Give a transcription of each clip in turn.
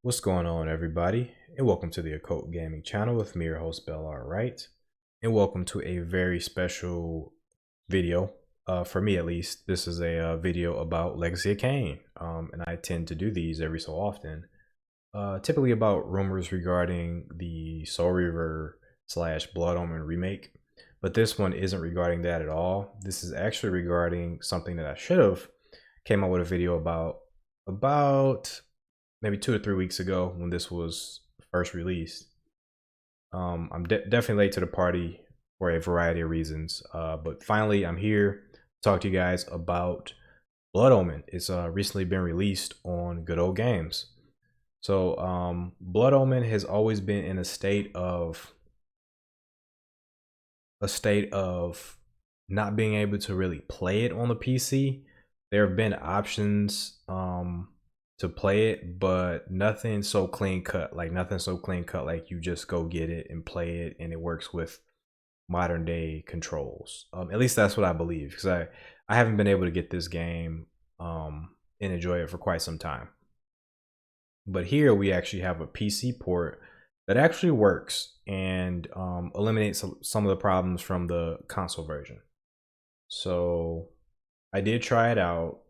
What's going on, everybody, and welcome to the Occult Gaming channel with me, your host Bellar Wright, and welcome to a very special video. For me, at least, this is a video about Legacy of Kain, and I tend to do these every so often, typically about rumors regarding the Soul Reaver / Blood Omen remake. But this one isn't regarding that at all. This is actually regarding something that I should have came out with a video about maybe 2 or 3 weeks ago when this was first released. I'm definitely late to the party for a variety of reasons, but finally I'm here to talk to you guys about Blood Omen. It's recently been released on GoG Games. So Blood Omen has always been in a state of not being able to really play it on the PC. There have been options to play it, but nothing so clean cut. Like you just go get it and play it, and it works with modern day controls. At least that's what I believe, because I haven't been able to get this game and enjoy it for quite some time. But here we actually have a PC port that actually works and eliminates some of the problems from the console version. So I did try it out.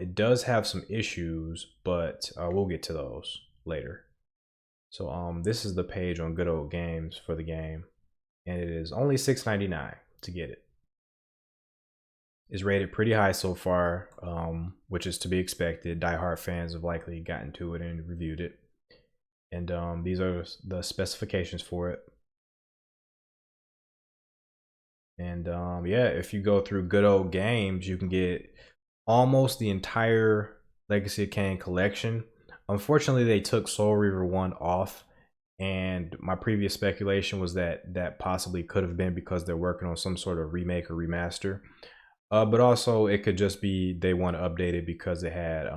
It does have some issues, but we'll get to those later. So this is the page on GoG Games for the game, and it is only $6.99 to get it. It's rated pretty high so far, which is to be expected. Die-hard fans have likely gotten to it and reviewed it. And these are the specifications for it. And yeah, if you go through GoG Games, you can get almost the entire Legacy of Kain collection. Unfortunately, they took Soul Reaver 1 off, and my previous speculation was that possibly could have been because they're working on some sort of remake or remaster. But also it could just be they want to update it because it had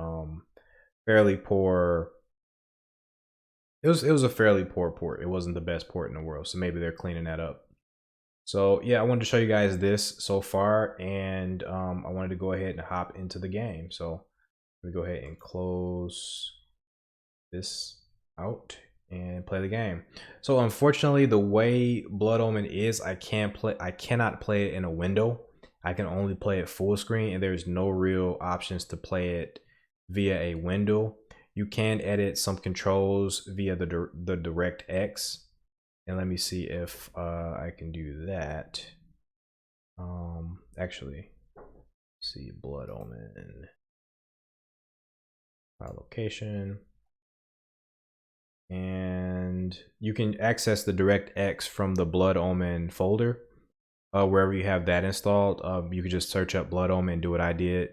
fairly poor. It was a fairly poor port. It wasn't the best port in the world, so maybe they're cleaning that up. So yeah, I wanted to show you guys this so far, and I wanted to go ahead and hop into the game. So let me go ahead and close this out and play the game. So unfortunately, the way Blood Omen is, I cannot play it in a window. I can only play it full screen, and there's no real options to play it via a window. You can edit some controls via the DirectX. And let me see if I can do that. Actually, see Blood Omen file location, and you can access the DirectX from the Blood Omen folder. Wherever you have that installed, you can just search up Blood Omen and do what I did.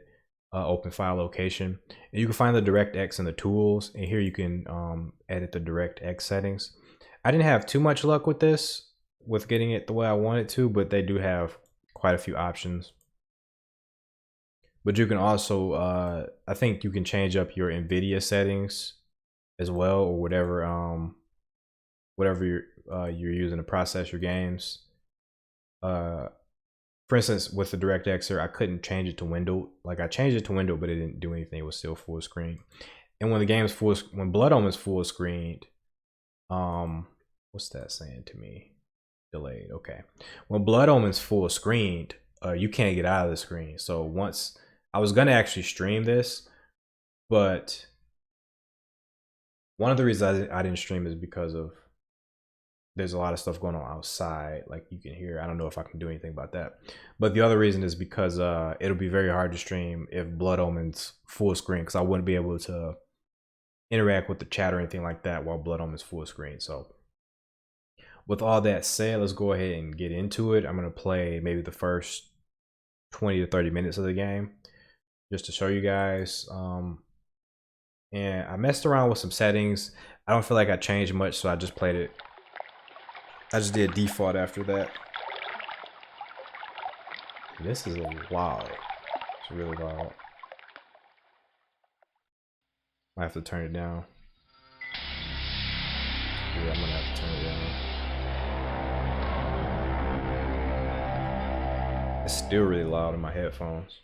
Open file location, and you can find the DirectX in the tools, and here you can edit the DirectX settings. I didn't have too much luck with this, with getting it the way I wanted to, but they do have quite a few options. But you can also, I think you can change up your NVIDIA settings as well, or whatever you're using to process your games. For instance, with the DirectX here, I couldn't change it to window. Like I changed it to window, but it didn't do anything. It was still full screen. And when the game is when Blood Omen is full screened, what's that saying to me? Delayed. Okay. When Blood Omen's full screened, you can't get out of the screen. So once I was gonna actually stream this, but one of the reasons I didn't stream is because of there's a lot of stuff going on outside, like you can hear. I don't know if I can do anything about that. But the other reason is because it'll be very hard to stream if Blood Omen's full screen, because I wouldn't be able to interact with the chat or anything like that while Blood Omen's full screen. So with all that said, let's go ahead and get into it. I'm going to play maybe the first 20 to 30 minutes of the game just to show you guys. And I messed around with some settings. I don't feel like I changed much, so I just played it. I just did default after that. This is loud. It's really loud. I have to turn it down. Yeah, I'm gonna have to turn it down. It's still really loud in my headphones.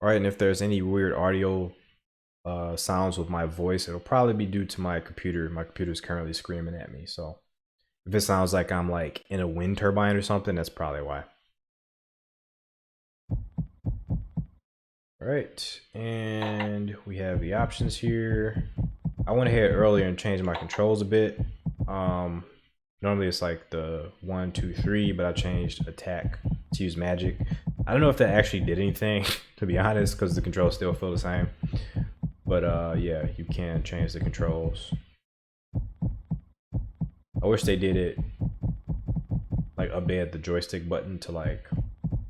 All right, and if there's any weird audio sounds with my voice, it'll probably be due to my computer. My computer's currently screaming at me, so if it sounds like I'm like in a wind turbine or something, that's probably why. All right, and we have the options here. I went ahead earlier and changed my controls a bit. Normally it's like the 1, 2, 3, but I changed attack to use magic. I don't know if that actually did anything, to be honest, because the controls still feel the same. But yeah, you can change the controls. I wish they did it like update the joystick button to like,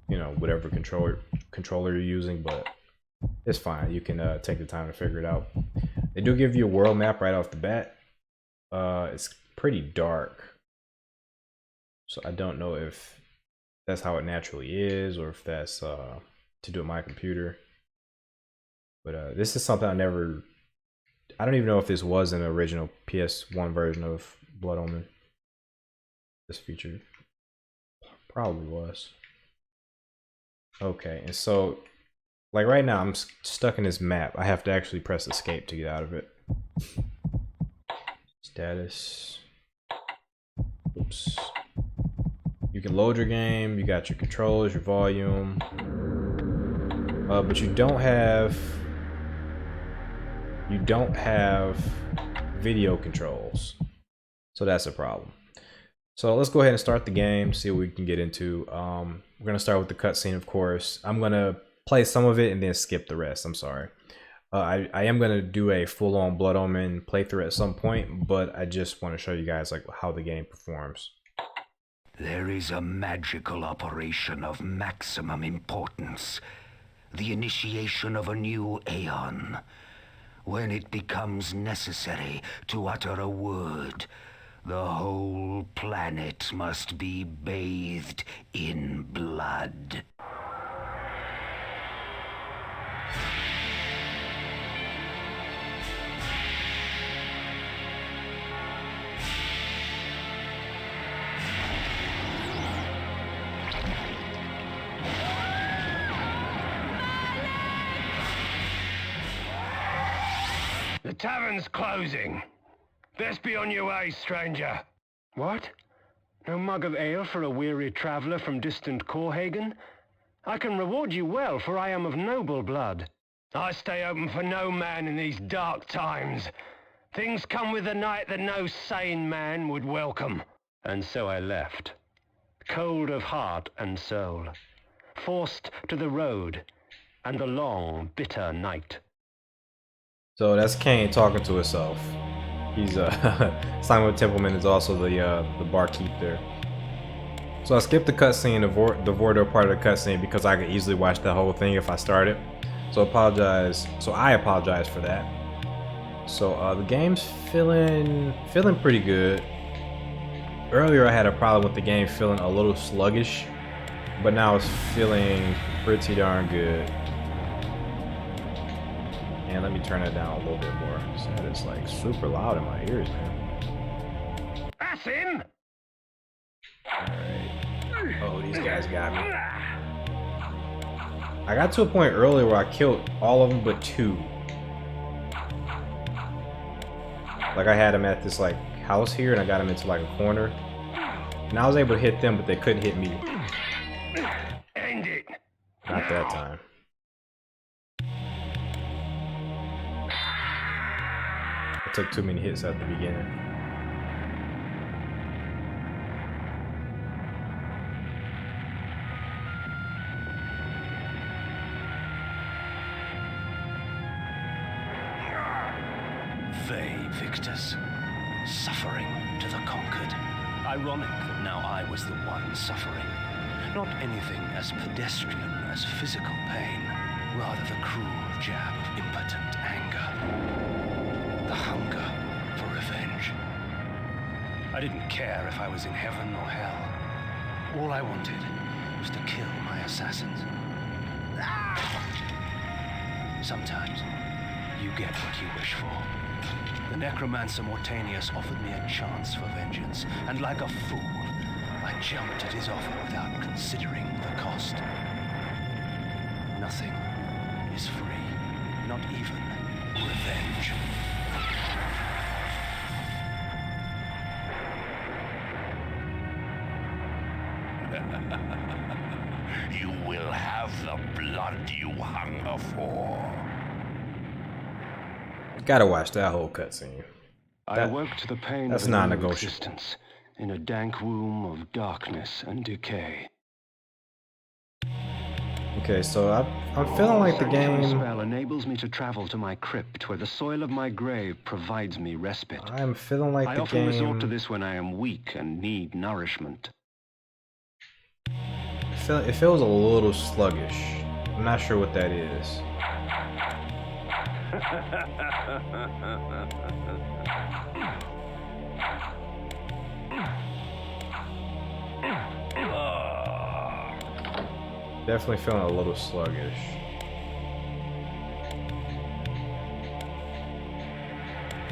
you know, whatever controller you're using, but it's fine. You can take the time to figure it out. They do give you a world map right off the bat. It's pretty dark, so I don't know if that's how it naturally is or if that's to do with my computer. But this is something I don't even know if this was an original PS1 version of Blood Omen. This feature probably was. Okay, and so like right now I'm stuck in this map. I have to actually press escape to get out of it. Status. Oops. You can load your game, you got your controls, your volume, but you don't have video controls, so that's a problem. So let's go ahead and start the game, see what we can get into. We're gonna start with the cutscene, of course. I'm gonna play some of it and then skip the rest. I'm sorry. I am gonna do a full-on Blood Omen playthrough at some point, but I just want to show you guys like how the game performs. There is a magical operation of maximum importance. The initiation of a new aeon. When it becomes necessary to utter a word, the whole planet must be bathed in blood. The tavern's closing. Best be on your way, stranger. What? No mug of ale for a weary traveller from distant Corhagen? I can reward you well, for I am of noble blood. I stay open for no man in these dark times. Things come with the night that no sane man would welcome. And so I left, cold of heart and soul, forced to the road and the long, bitter night. So that's Kain talking to himself. He's Simon Templeman is also the barkeep there. So I skipped the cutscene, the Vordo part of the cutscene, because I could easily watch the whole thing if I started. So I apologize for that. So the game's feeling pretty good. Earlier I had a problem with the game feeling a little sluggish, but now it's feeling pretty darn good. And let me turn it down a little bit more. So it's like super loud in my ears, man. That's him! Alright. Oh, these guys got me. I got to a point earlier where I killed all of them but 2. Like I had them at this like house here and I got them into like a corner. And I was able to hit them, but they couldn't hit me. End it! Not that time. I took too many hits at the beginning. They, victors, suffering to the conquered. Ironic that now I was the one suffering. Not anything as pedestrian as physical pain, rather the cruel jab of impotent anger. The hunger for revenge. I didn't care if I was in heaven or hell. All I wanted was to kill my assassins. Sometimes you get what you wish for. The necromancer Mortanius offered me a chance for vengeance, and like a fool, I jumped at his offer without considering the cost. Nothing is free. Not even revenge. You will have the blood you hunger for. Gotta watch that whole cutscene. I awoke to the pain That's of a new non-negotiable. existence in a dank womb of darkness and decay. Okay, so I'm feeling like the Sanctuary game. spell enables me to travel to my crypt, where the soil of my grave provides me respite. I'm feeling like I the often resort to game. this when I am weak and need nourishment. It feels a little sluggish. I'm not sure what that is. Definitely feeling a little sluggish.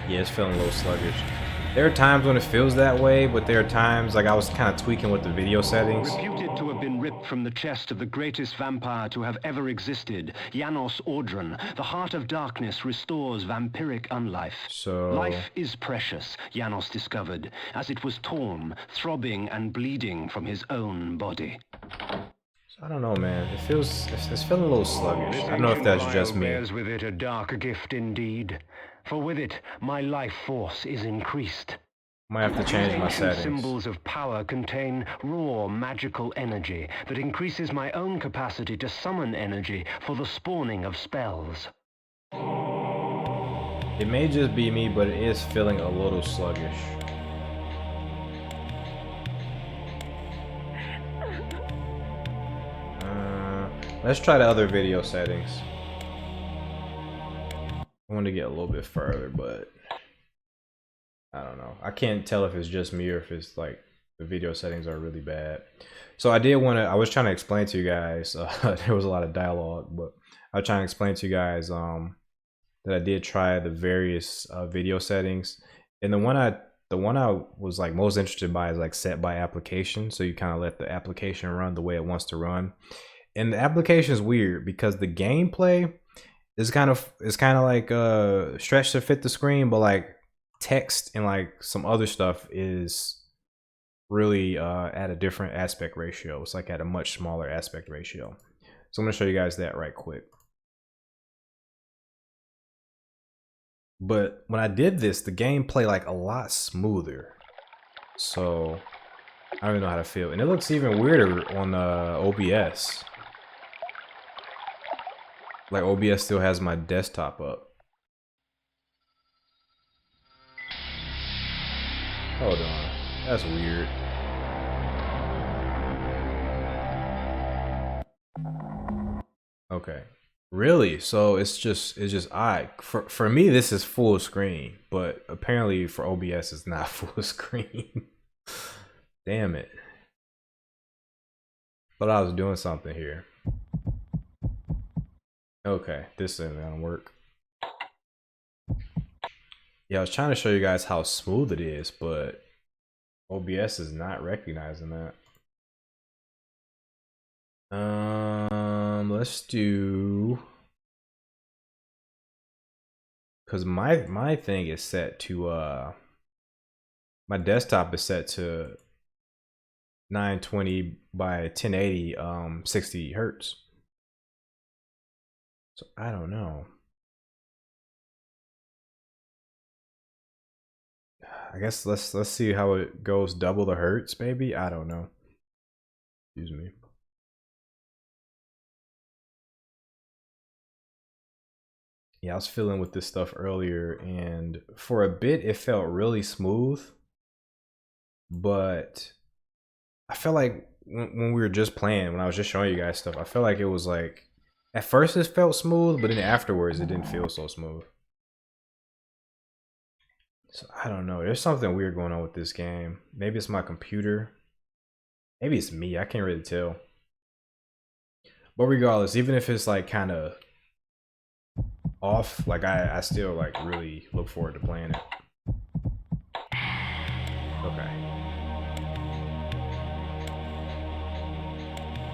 Yeah, it's feeling a little sluggish. There are times when it feels that way, but there are times like I was kind of tweaking with the video settings. Reputed to have been ripped from the chest of the greatest vampire to have ever existed, Janos Audron, the heart of darkness restores vampiric unlife. So Life is precious, Janos discovered, as it was torn, throbbing and bleeding from his own body. I don't know, man. It's feeling a little sluggish. I don't know if that's just me. Bears with it a dark gift indeed, for with it my life force is increased. Might have to change my Ancient settings. symbols of power contain raw magical energy that increases my own capacity to summon energy for the spawning of spells. It may just be me, but it is feeling a little sluggish. Let's try the other video settings. I want to get a little bit further, but I don't know. I can't tell if it's just me or if it's like the video settings are really bad. So I was trying to explain to you guys, there was a lot of dialogue, but I was trying to explain to you guys that I did try the various video settings. And the one I was like most interested by is like set by application. So you kind of let the application run the way it wants to run. And the application is weird because the gameplay is kind of like stretched to fit the screen, but like text and like some other stuff is really at a different aspect ratio. It's like at a much smaller aspect ratio. So I'm gonna show you guys that right quick. But when I did this, the game played like a lot smoother. So I don't even know how to feel. And it looks even weirder on OBS. Like OBS still has my desktop up. Hold on. That's weird. Okay. Really? So it's just odd. For me this is full screen, but apparently for OBS it's not full screen. Damn it. Thought I was doing something here. Okay, this isn't gonna work. Yeah, I was trying to show you guys how smooth it is, but OBS is not recognizing that. Let's do, because my thing is set to my desktop is set to 920 by 1080 60 hertz. So I don't know. I guess let's see how it goes double the hertz, maybe. I don't know. Excuse me. Yeah, I was fiddling with this stuff earlier, and for a bit it felt really smooth, but I felt like when we were just playing, when I was just showing you guys stuff, I felt like it was like, at first it felt smooth, but then afterwards it didn't feel so smooth. So I don't know. There's something weird going on with this game. Maybe it's my computer. Maybe it's me. I can't really tell. But regardless, even if it's like kind of off, like I still like really look forward to playing it. Okay.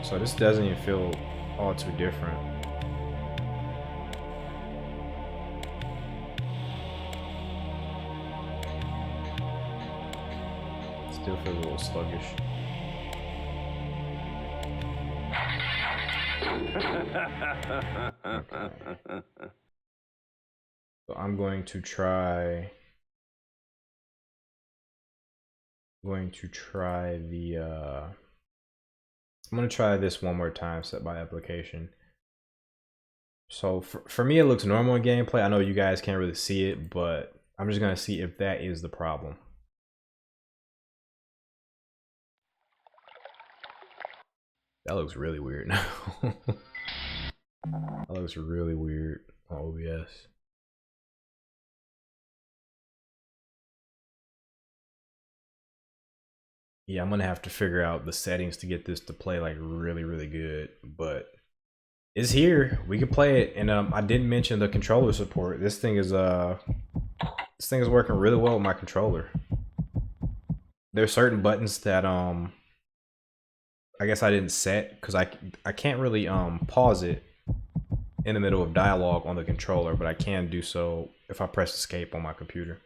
So this doesn't even feel all too different. Still feels a little sluggish. Okay. So I'm going to try the I'm going to try this one more time, set by application. So for me, it looks normal in gameplay. I know you guys can't really see it, but I'm just going to see if that is the problem. That looks really weird now. That looks really weird on OBS. Yeah, I'm gonna have to figure out the settings to get this to play like really, really good, but it's here. We can play it. And I didn't mention the controller support. This thing is working really well with my controller. There's certain buttons that I guess I didn't set because I can't really pause it in the middle of dialogue on the controller, but I can do so if I press escape on my computer.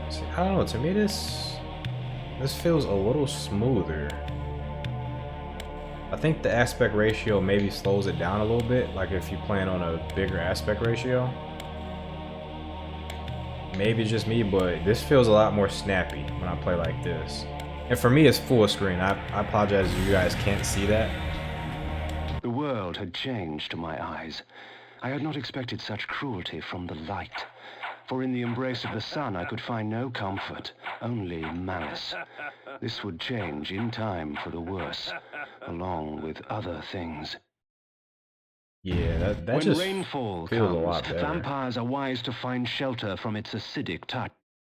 See, I don't know, to me this feels a little smoother. I think the aspect ratio maybe slows it down a little bit, like if you plan on a bigger aspect ratio. Maybe it's just me, but this feels a lot more snappy when I play like this. And for me, it's full screen. I apologize if you guys can't see that. The world had changed to my eyes. I had not expected such cruelty from the light. For in the embrace of the sun I could find no comfort, only malice. This would change in time for the worse, along with other things. Yeah, that when just rainfall feels a comes, lot better. vampires are wise to find shelter from its acidic touch.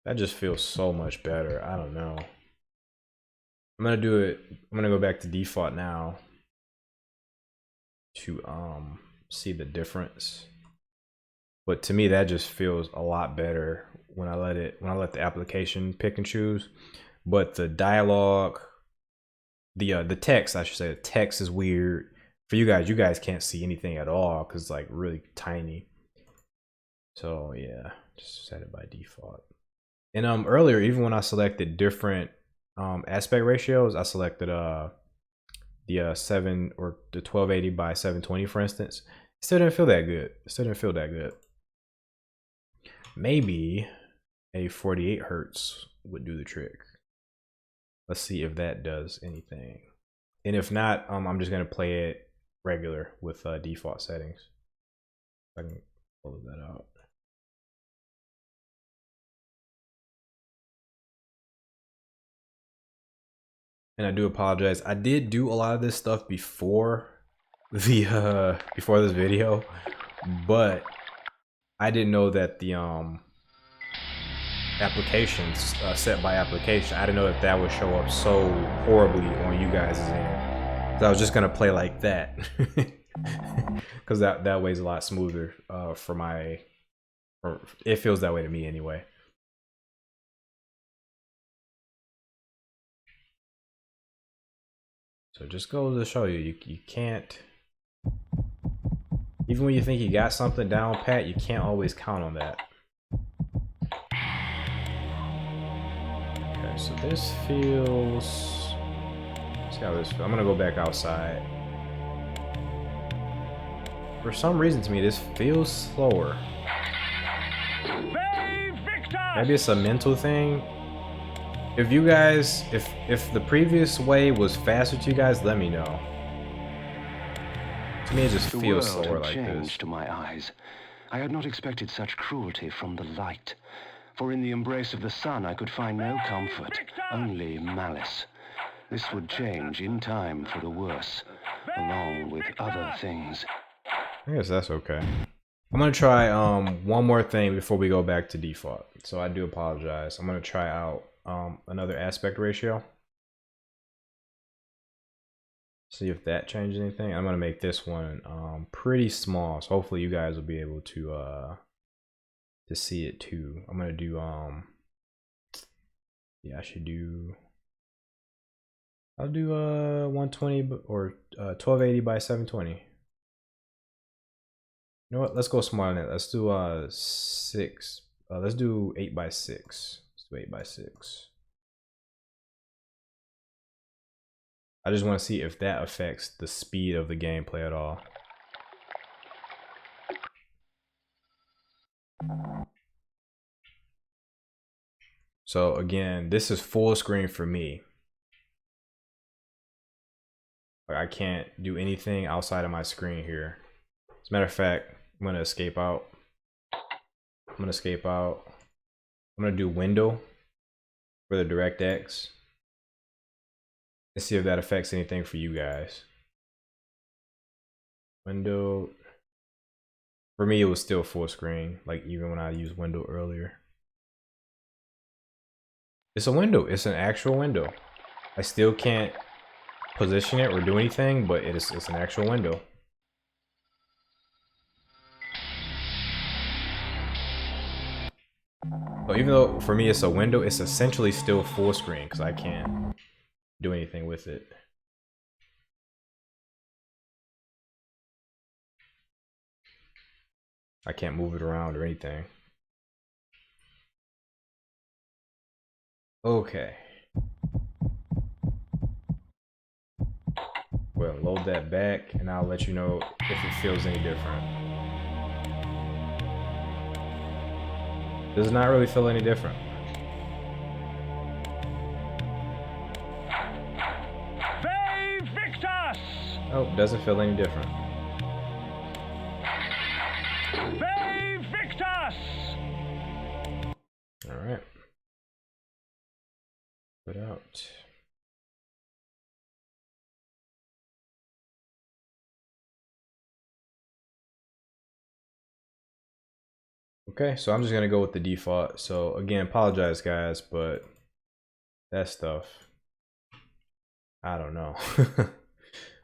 That just feels so much better. I don't know. I'm gonna do it. I'm gonna go back to default now to see the difference. But to me, that just feels a lot better when I let the application pick and choose. But the dialogue, the text, I should say, the text is weird. For you guys can't see anything at all because it's like really tiny. So yeah, just set it by default. And earlier, even when I selected different aspect ratios, I selected the 7 or the 1280 by 720, for instance. It still didn't feel that good. Maybe a 48 hertz would do the trick. Let's see if that does anything. And if not, I'm just gonna play it regular with default settings. I can pull that out. And I do apologize. I did do a lot of this stuff before the before this video, but I didn't know that the applications set by application, I didn't know that would show up so horribly on you guys' end. So I was just gonna play like that because that way's a lot smoother for my, or it feels that way to me anyway. So just goes to show you can't, even when you think you got something down pat, you can't always count on that. Okay, so this feels, let's see how this feels. I'm gonna go back outside. For some reason to me, this feels slower. Maybe it's a mental thing. If you guys, if the previous way was faster to you guys, let me know. To me, it just feels slower like this. To my eyes, I had not expected such cruelty from the light. For in the embrace of the sun I could find no comfort, only malice. This would change in time for the worse, along with other things. I guess that's okay. I'm gonna try one more thing before we go back to default. So I do apologize. I'm gonna try out another aspect ratio. See if that changes anything. I'm gonna make this one pretty small, so hopefully you guys will be able to see it too. I'm gonna do yeah, I'll do 120 or 1280 by 720. You know what? Let's go smaller than that. Let's do 6 Let's do 8x6. Let's do 8x6. I just want to see if that affects the speed of the gameplay at all. So again, this is full screen for me. I can't do anything outside of my screen here. As a matter of fact, I'm gonna escape out. I'm gonna do window for the DirectX. Let's see if that affects anything for you guys. Window. For me, it was still full screen, like even when I used window earlier. It's a window. It's an actual window. I still can't position it or do anything, but it's an actual window. So even though for me it's a window, it's essentially still full screen because I can't do anything with it. I can't move it around or anything. Okay. Well, load that back and I'll let you know if it feels any different. Does not really feel any different. Oh, doesn't feel any different. All right. Put out. Okay, so I'm just gonna go with the default. So again, apologize guys, but that stuff, I don't know.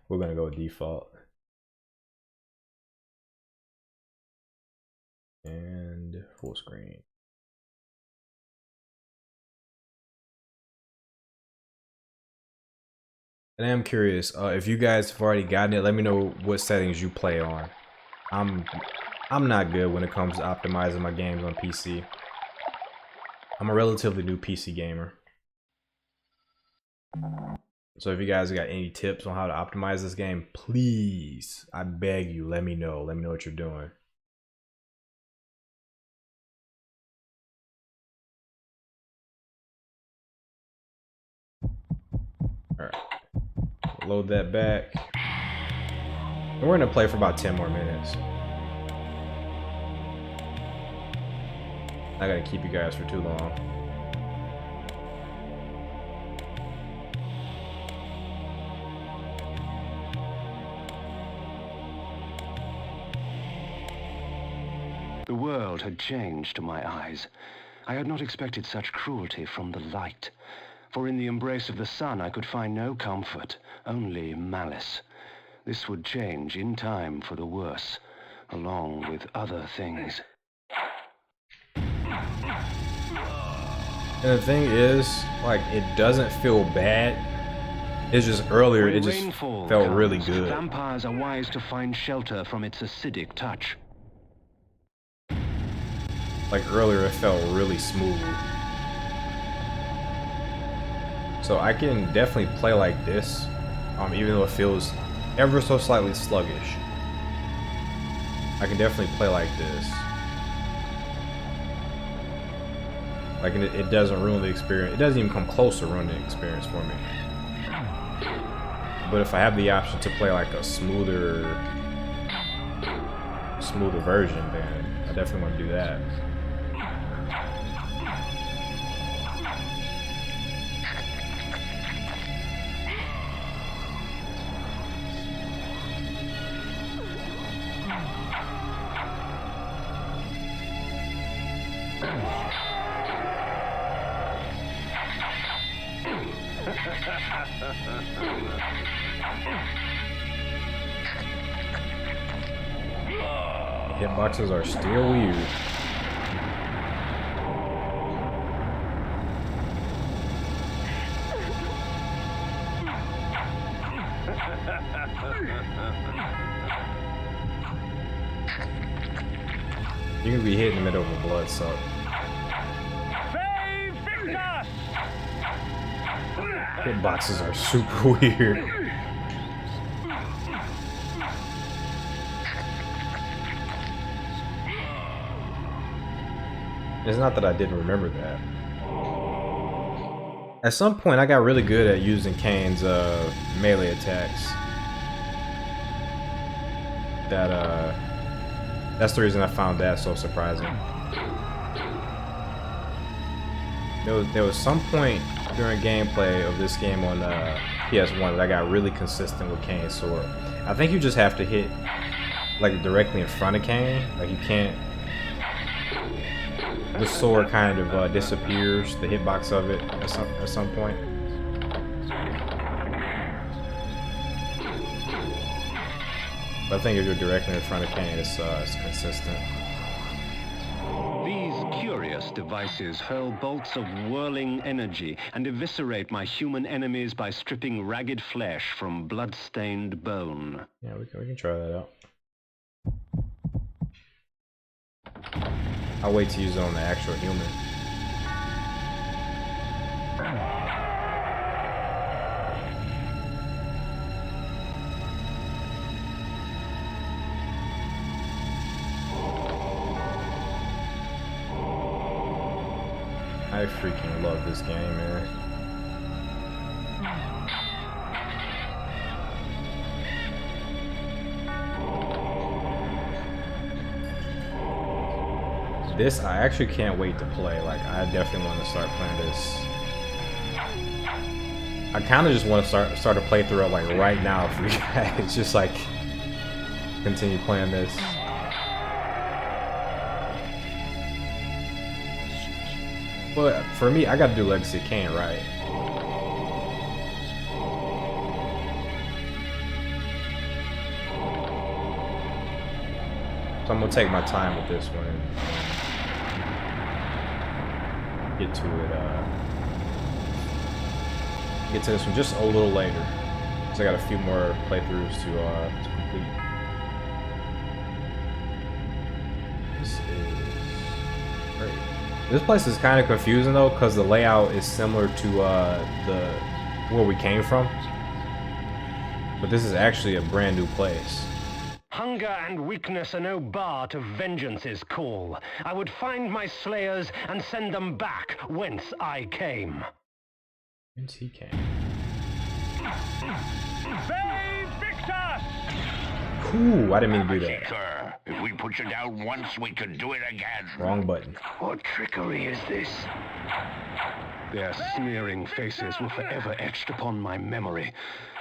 We're gonna go with default. And full screen. And I'm curious, if you guys have already gotten it, let me know what settings you play on. I'm not good when it comes to optimizing my games on PC. I'm a relatively new PC gamer. So if you guys got any tips on how to optimize this game, please, I beg you, let me know. Let me know what you're doing. All right, load that back. And we're gonna play for about 10 more minutes. I gotta keep you guys for too long. The world had changed to my eyes. I had not expected such cruelty from the light. For in the embrace of the sun I could find no comfort, only malice. This would change in time for the worse, along with other things. And the thing is, like, it doesn't feel bad. It's just earlier, When it just rainfall felt comes, really good. Vampires are wise to find shelter from its acidic touch. Like earlier, it felt really smooth. So I can definitely play like this, even though it feels ever so slightly sluggish. I can definitely play like this. Like, it doesn't ruin the experience. It doesn't even come close to ruining the experience for me. But if I have the option to play like a smoother version, then I definitely want to do that. Hitboxes are still weird. You can be hit in the middle of a blood suck. Hitboxes are super weird. It's not that I didn't remember that. At some point, I got really good at using Kain's melee attacks. That's the reason I found that so surprising. There was some point during gameplay of this game on PS1 that I got really consistent with Kain's sword. I think you just have to hit like directly in front of Kain. Like you can't. The sword kind of disappears, the hitbox of it at some point. But I think if you're directly in front of Kain, it's consistent. These curious devices hurl bolts of whirling energy and eviscerate my human enemies by stripping ragged flesh from blood-stained bone. Yeah, we can try that out. I'll wait to use it on the actual human. I freaking love this game, man. This, I actually can't wait to play. Like, I definitely want to start playing this. I kind of just want to start a playthrough like right now for you guys. Just like continue playing this. But for me, I got to do Legacy of Kain, right? So I'm gonna take my time with this one and get to it. Get to this one just a little later, because I got a few more playthroughs to complete. This is great. This place is kind of confusing though, because the layout is similar to where we came from, but this is actually a brand new place. Hunger and weakness are no bar to vengeance's call. I would find my slayers and send them back whence I came. Whence he came? Save Victus! Ooh, I didn't mean to do that. Sir, if we put you down once, we can do it again. Wrong button. What trickery is this? Their sneering faces were forever etched upon my memory.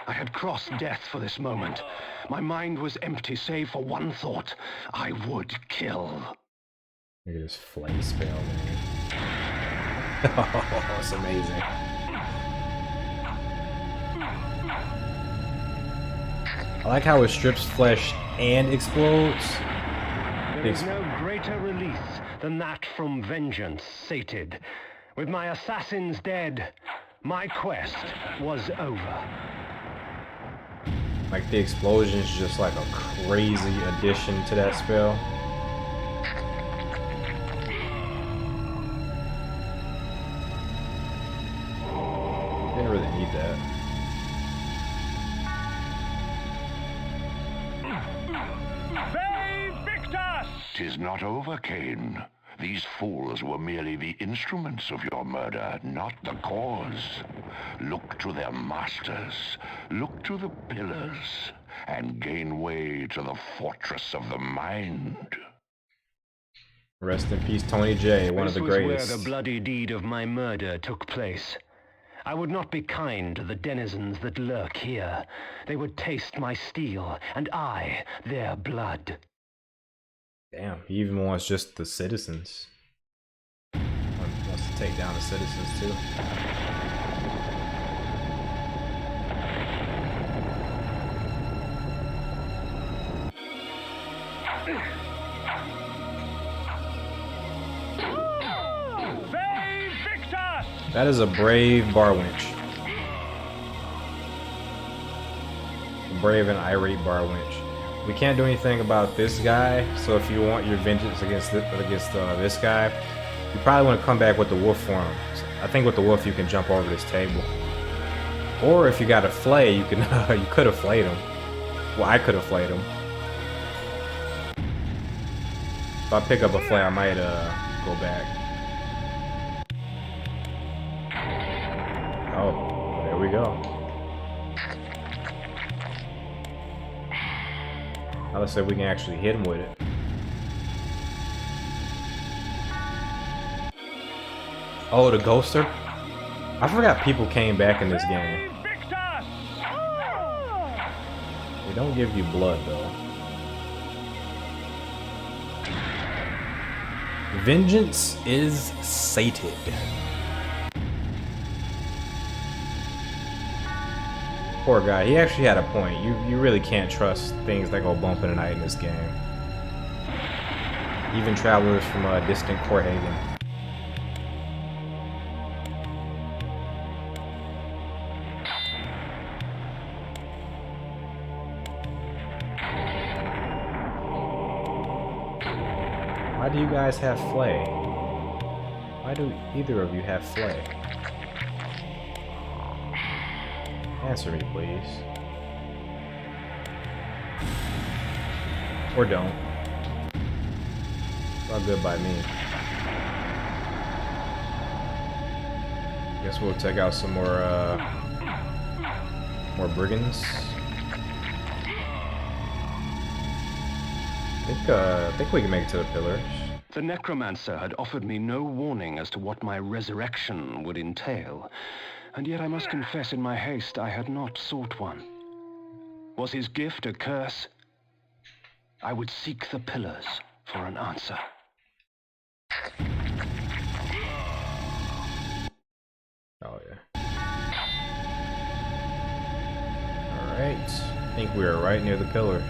I had crossed death for this moment. My mind was empty save for one thought. I would kill. Look at this flay spell, man. Oh, it's amazing. I like how it strips flesh and explodes. There is no greater release than that from vengeance sated. With my assassins dead, my quest was over. Like the explosion is just like a crazy addition to that spell. Didn't really need that. Save Victus! 'Tis not over, Kain. These fools were merely the instruments of your murder, not the cause. Look to their masters, look to the pillars, and gain way to the fortress of the mind. Rest in peace, Tony J, one of the greatest. This was where the bloody deed of my murder took place. I would not be kind to the denizens that lurk here. They would taste my steel, and I their blood. Damn, he even wants just the citizens. Wants to take down the citizens too. Save Victus! That is a brave bar winch. A brave and irate bar winch. We can't do anything about this guy, so if you want your vengeance against this guy, you probably want to come back with the wolf form I think with the wolf you can jump over this table. Or if you got a flay, you can you could have flayed him. Well, I could have flayed him. If I pick up a flay, I might go back. Oh, there we go. Now let's say we can actually hit him with it. Oh, the ghoster? I forgot people came back in this game. They don't give you blood though. Vengeance is sated. Poor guy. He actually had a point. You really can't trust things that go bump in the night in this game. Even travelers from a distant Corhaven. Why do you guys have flay? Why do either of you have flay? Answer me, please. Or don't. It's all good by me. Guess we'll check out some more brigands. I think we can make it to the pillars. The necromancer had offered me no warning as to what my resurrection would entail, and yet I must confess in my haste I had not sought one. Was his gift a curse? I would seek the pillars for an answer. Oh yeah. Alright. I think we are right near the pillars.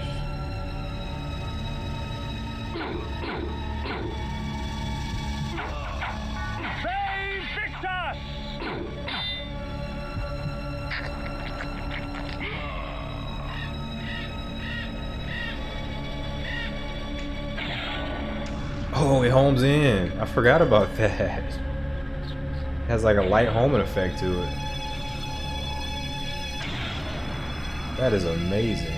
Oh, it homes in. I forgot about that. It has like a light homing effect to it. That is amazing.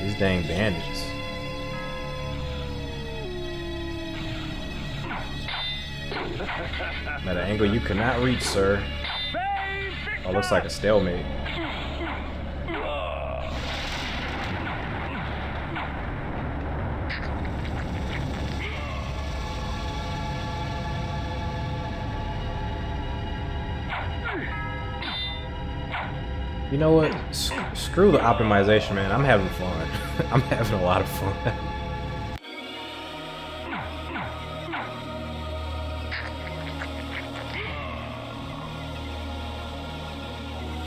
These dang bandits. At an angle you cannot reach, sir. Oh, looks like a stalemate. You know what? Screw the optimization, man. I'm having fun. I'm having a lot of fun.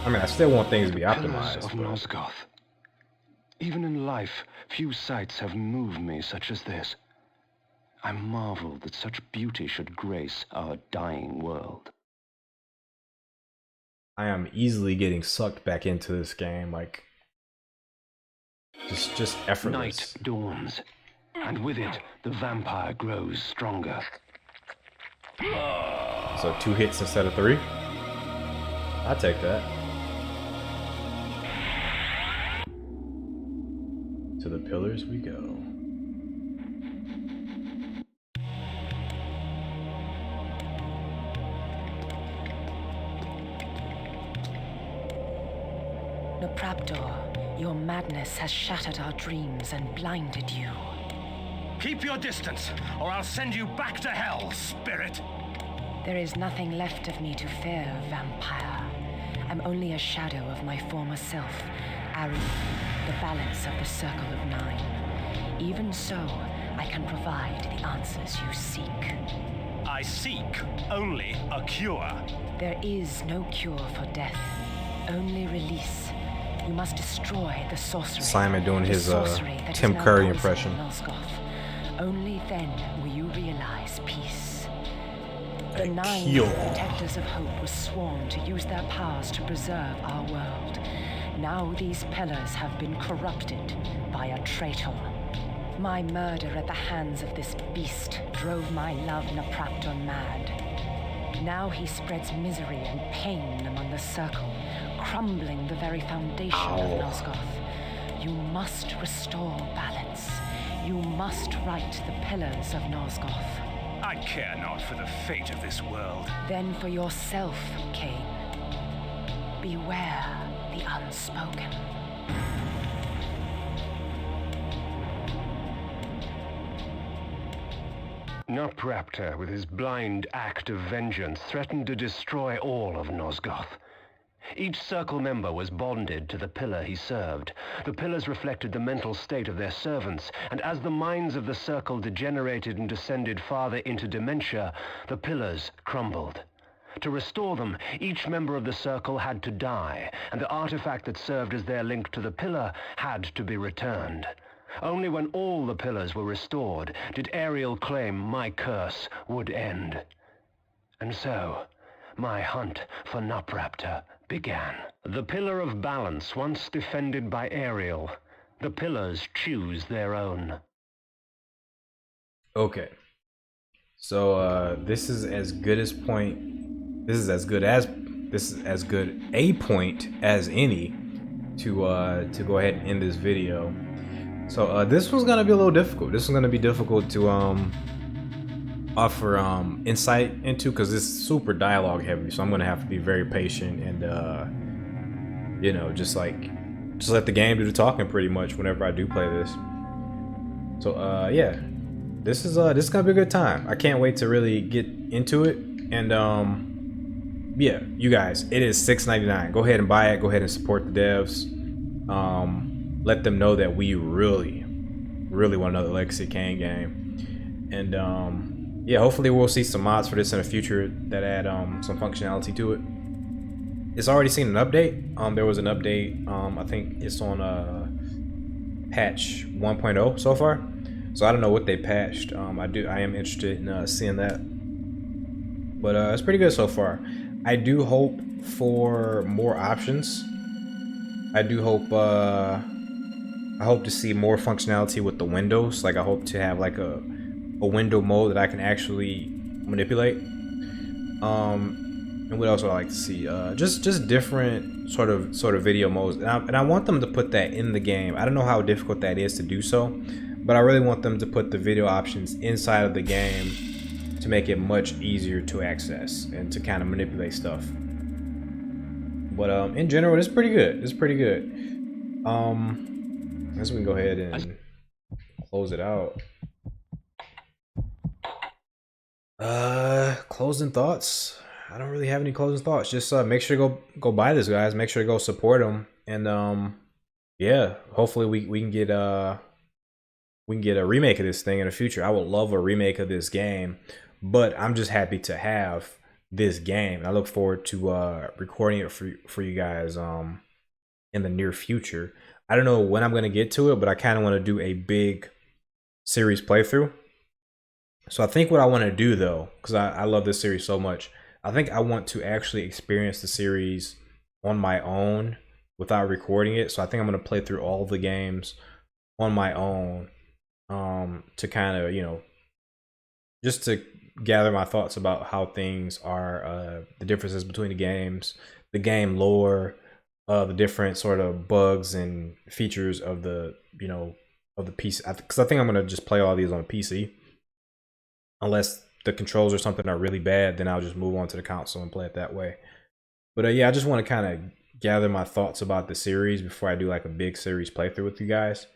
I mean, I still want things to be optimized. Of Nosgoth. Even in life, few sights have moved me such as this. I marvel that such beauty should grace our dying world. I am easily getting sucked back into this game, like just effortless. Night dawns, and with it, the vampire grows stronger. So 2 hits instead of 3? I'll take that. To the pillars we go. Nopraptor, your madness has shattered our dreams and blinded you. Keep your distance, or I'll send you back to hell, spirit! There is nothing left of me to fear, vampire. I'm only a shadow of my former self, Ari, the balance of the Circle of Nine. Even so, I can provide the answers you seek. I seek only a cure. There is no cure for death, only release. You must destroy the sorcery. Simon doing his that Tim is now Curry poison impression. in Nosgoth. Only then will you realize peace. The 9 cure. protectors of hope were sworn to use their powers to preserve our world. Now these pillars have been corrupted by a traitor. My murder at the hands of this beast drove my love Napraptor mad. Now he spreads misery and pain among the Circle, crumbling the very foundation of Nosgoth. You must restore balance. You must right the pillars of Nosgoth. I care not for the fate of this world. Then for yourself, Kain. Beware the unspoken. Napraptor, with his blind act of vengeance, threatened to destroy all of Nosgoth. Each Circle member was bonded to the pillar he served. The pillars reflected the mental state of their servants, and as the minds of the Circle degenerated and descended farther into dementia, the pillars crumbled. To restore them, each member of the Circle had to die, and the artifact that served as their link to the pillar had to be returned. Only when all the pillars were restored did Ariel claim my curse would end. And so, my hunt for Napraptor began. The Pillar of Balance, once defended by Ariel, the pillars choose their own. Okay. So this is as good a point as any to go ahead and end this video. So this one's gonna be a little difficult. This is gonna be difficult to offer insight into, because it's super dialogue heavy, so I'm gonna have to be very patient and you know, just let the game do the talking pretty much whenever I do play this. So yeah, this is gonna be a good time. I can't wait to really get into it. And yeah, you guys, it is $6.99. Go ahead and buy it. Go ahead and support the devs. Let them know that we really want another Legacy Kain game. And yeah, hopefully we'll see some mods for this in the future that add some functionality to it. It's already seen an update. There was an update. I think it's on patch 1.0 so far. So I don't know what they patched. I am interested in seeing that. But it's pretty good so far. I do hope for more options. I do hope I hope to see more functionality with the windows. Like, I hope to have like a window mode that I can actually manipulate. And what else would I like to see? Just different sort of video modes. And I want them to put that in the game. I don't know how difficult that is to do so, but I really want them to put the video options inside of the game to make it much easier to access and to kind of manipulate stuff. But in general, it's pretty good. It's pretty good. I guess we can go ahead and close it out. Closing thoughts. I don't really have any closing thoughts. Just make sure to go buy this, guys. Make sure to go support them. And yeah, hopefully we can get a remake of this thing in the future. I would love a remake of this game, but I'm just happy to have this game. I look forward to recording it for you guys in the near future. I don't know when I'm gonna get to it, but I kind of want to do a big series playthrough. So I think what I want to do, though, because I love this series so much, I think I want to actually experience the series on my own without recording it. So I think I'm gonna play through all of the games on my own, to kind of, you know, just to gather my thoughts about how things are, the differences between the games, the game lore, the different sort of bugs and features of the, you know, of the PC. Because I think I'm gonna just play all these on a PC, unless the controls or something are really bad. Then I'll just move on to the console and play it that way. But yeah, I just want to kind of gather my thoughts about the series before I do like a big series playthrough with you guys.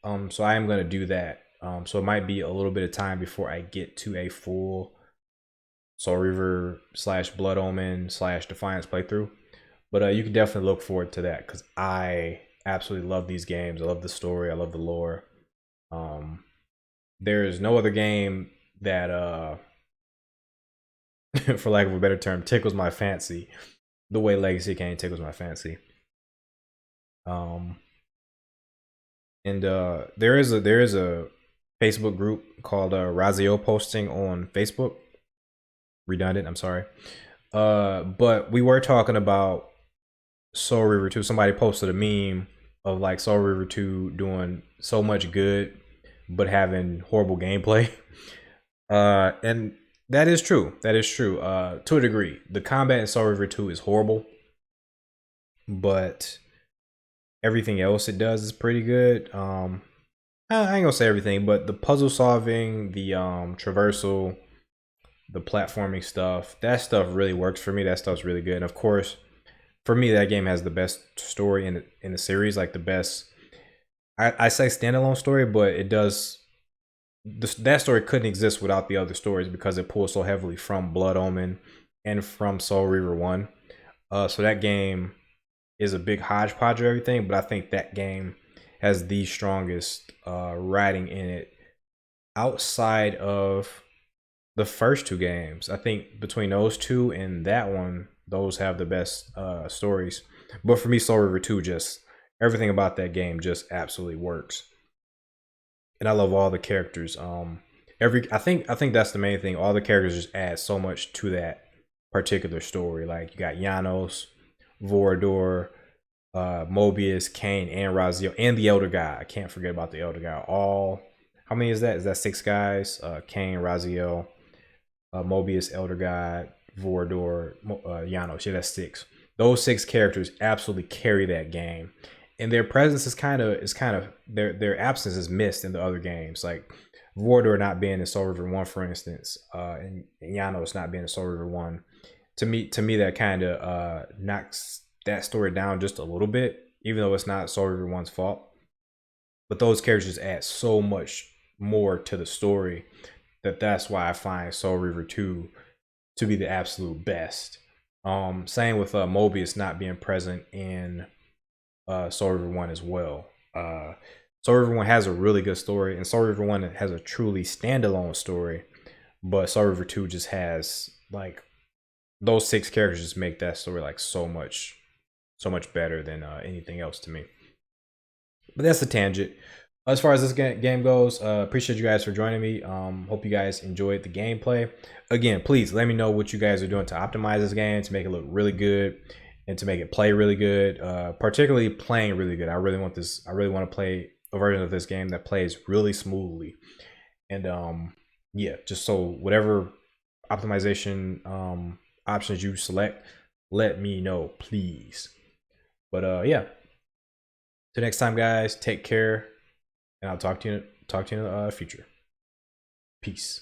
So I am gonna do that. So it might be a little bit of time before I get to a full Soul Reaver / Blood Omen / Defiance playthrough. But you can definitely look forward to that, because I absolutely love these games. I love the story. I love the lore. There is no other game that, for lack of a better term, tickles my fancy the way Legacy Kain tickles my fancy. And there is a Facebook group called Razio Posting on Facebook. Redundant, I'm sorry. But we were talking about Soul Reaver 2. Somebody posted a meme of like Soul Reaver 2 doing so much good but having horrible gameplay. And that is true. That is true. To a degree. The combat in Soul Reaver 2 is horrible, but everything else it does is pretty good. I ain't gonna say everything, but the puzzle solving, the traversal, the platforming stuff, that stuff really works for me. That stuff's really good. And of course, for me, that game has the best story in the series, like the best. I say standalone story, but it does. That story couldn't exist without the other stories because it pulls so heavily from Blood Omen and from Soul Reaver 1. So that game is a big hodgepodge of everything, but I think that game has the strongest writing in it outside of the first two games. I think between those two and that one, those have the best stories. But for me, Soul Reaver 2, just everything about that game just absolutely works. And I love all the characters. I think that's the main thing. All the characters just add so much to that particular story. Like you got Janos, Vorador, Mobius, Kain, and Raziel, and the Elder God. I can't forget about the Elder God. All, how many is that? Is that 6 guys? Kain, Raziel, Mobius, Elder God, Vorador, Janos. Yeah, that's 6. Those 6 characters absolutely carry that game, and their presence is kind of their absence is missed in the other games. Like Vorador not being in Soul Reaver 1, for instance, and Janos not being in Soul Reaver 1. To me, that kind of knocks that story down just a little bit, even though it's not Soul Reaver 1's fault. But those characters add so much more to the story that's why I find Soul Reaver 2 to be the absolute best. Same with Mobius not being present in Soul Reaver 1 as well. Soul Reaver 1 has a really good story, and Soul Reaver 1 has a truly standalone story, but Soul Reaver 2 just has like those 6 characters just make that story like so much better than anything else to me. But that's a tangent. As far as this game goes, appreciate you guys for joining me. Hope you guys enjoyed the gameplay. Again, please let me know what you guys are doing to optimize this game to make it look really good and to make it play really good. Particularly playing really good. I really want to play a version of this game that plays really smoothly. And yeah, just so whatever optimization options you select, let me know, please. But yeah, till next time, guys, take care, and I'll talk to you in the future. Peace.